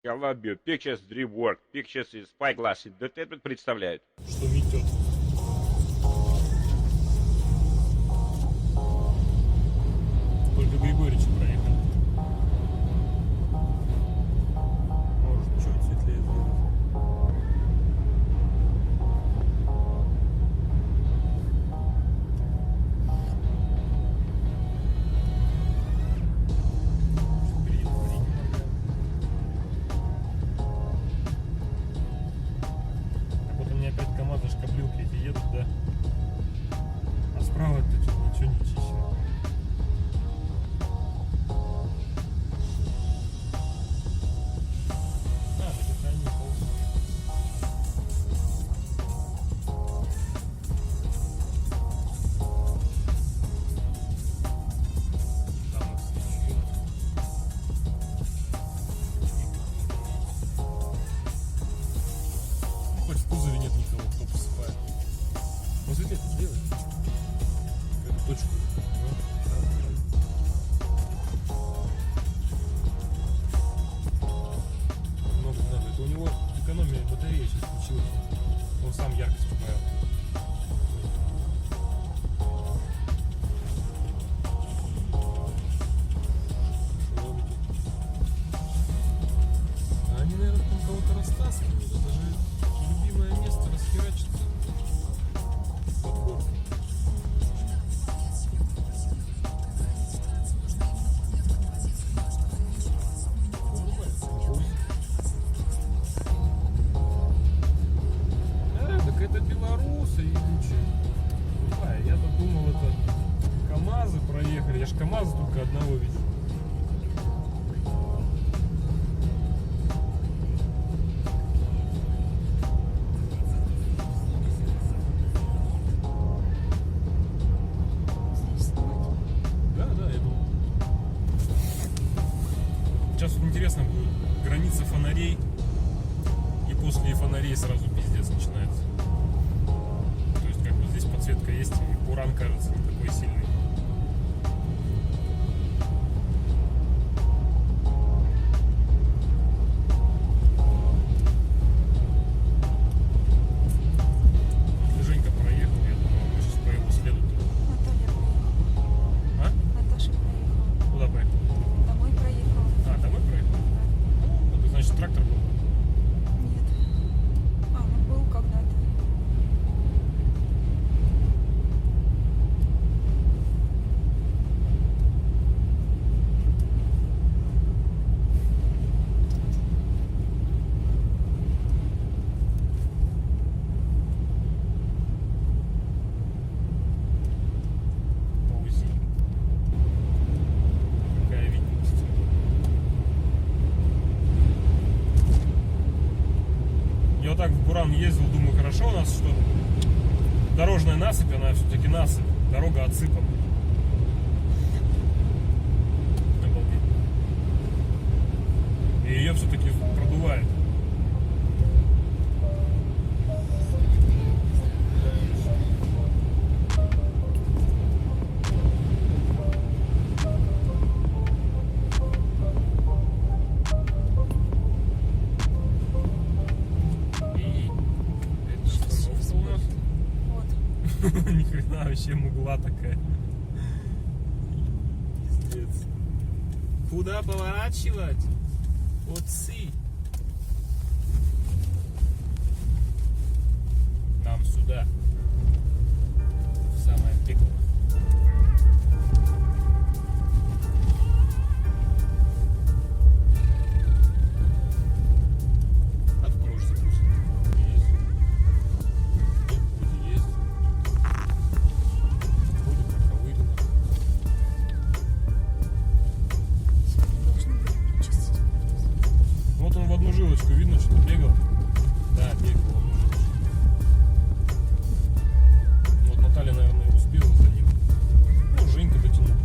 I love your pictures, dream work. Pictures is spyglass entertainment представляют. Что метет. Только Григорьевич проехали. Может чуть светлее сделать. А вот у меня опять КамАЗы шкаблилки эти едут, да? А справа-то ничего не чищено. Хоть в кузове нет никого, кто посыпает. Возле это сделай. Эту точку. Много не надо. Это у него экономия батареи сейчас случилась. Он сам яркость убавил. А они, наверное, там кого-то растаскивают. Это же любимое место расхерачится. Подбор. Так это белорусы ебучие. Я-то думал, это КамАЗы проехали. Я ж КамАЗа только одного видел. Да, я думал. Сейчас вот интересно будет граница фонарей. И после фонарей сразу пиздец начинается. То есть как вот здесь подсветка есть, и буран кажется не такой сильный. Женька проехал, я думал, мы сейчас по его следу. Наталья проехала. А? Наташа проехала. Куда поехал? Домой проехала. А, домой проехал? Это значит трактор был? Нет. Он был когда-то. Паузи. Какая видимость. Я вот так в буран ездил, думаю, хорошо у нас, что дорожная насыпь, она все-таки насыпь, дорога отсыпана. Обалдеть. И ее все-таки продувает. И это что, у нас? Вот. Ни хрена вообще мгла такая. Пиздец. Куда поворачивать? Вот си. Нам сюда. В самое пекло. Откроешься пусть. Есть. Вроде есть. Вроде проковырено. Сегодня должны были чистить. Вот он в одну жилочку, видно, что бегал. Да, бегал в одну жилочку. Вот Наталья, наверное, успела за ним. Ну, Женька дотянул.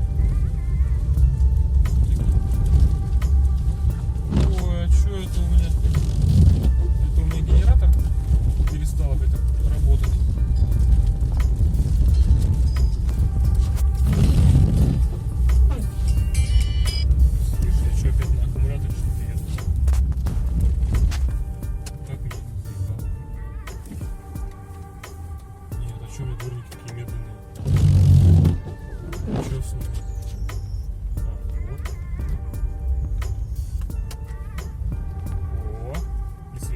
Ой, а что это у меня? Это у меня генератор перестал опять работать. Слышь, я что, опять на аккумуляторе что-то еду?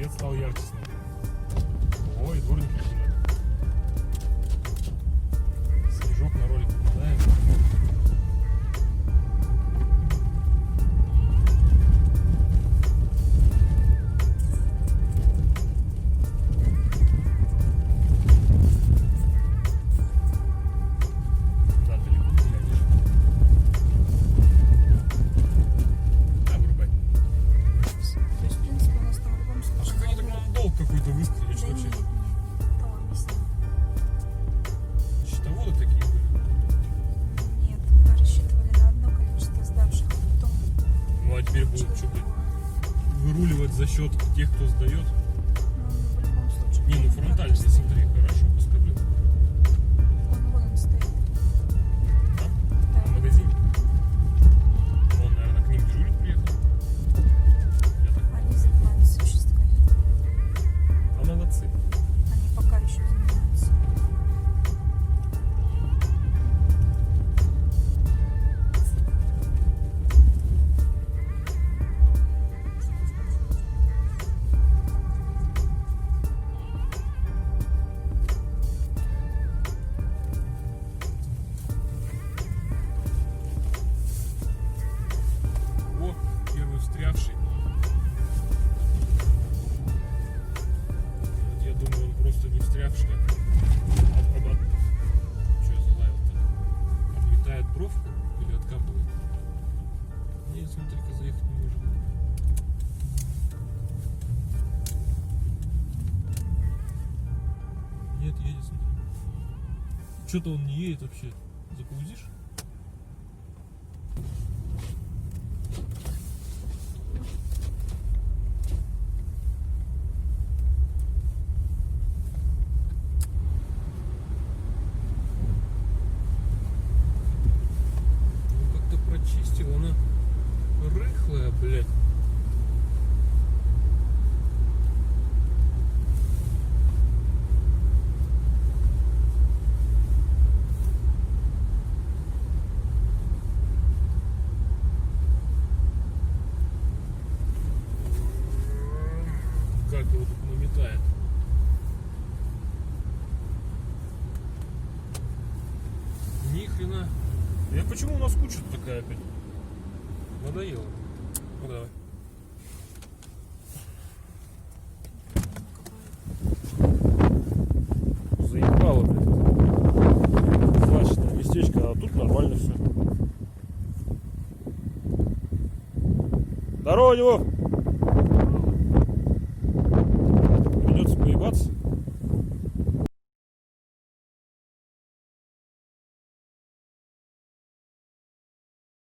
Свет стал ярче снова. Ой, дворники гуляют. Снежок на ролик попадает. Да, далеко не глядишь. Да, вырубай. То есть, в принципе, у нас там в любом А случае... как они так нам долг какой-то высказали, Да что вообще? нет, нет. То объясни. Счетоводы такие были. Нет, рассчитывали на одно количество сдавших, а потом... Ну а теперь будут что, блядь, выруливать за счет тех, кто сдает. Ну, в любом случае... Не, ну фронталь здесь, смотри, хорошо поскоблен. Вон он стоит. Там, Да. в магазине. Он, наверное, к ним дежурить приехал. Я так Они занимаются чисткой. А молодцы. Они пока еще занимаются. О, первый встрявший. Вот я думаю, он просто не встрявший. Что я залаял-то? Обметает бровку или откапывает? Нет, смотри-ка, заехать не может. Нет, едет, смотри. Что-то он не едет вообще. Запаузишь? Ну как-то прочистил, она рыхлая, блядь. Как его тут наметает. Ни хрена. Я почему у нас куча такая опять? Надоело. Ну давай. Заебало, блядь. Злачное местечко, а тут нормально все. Здорово, Вов!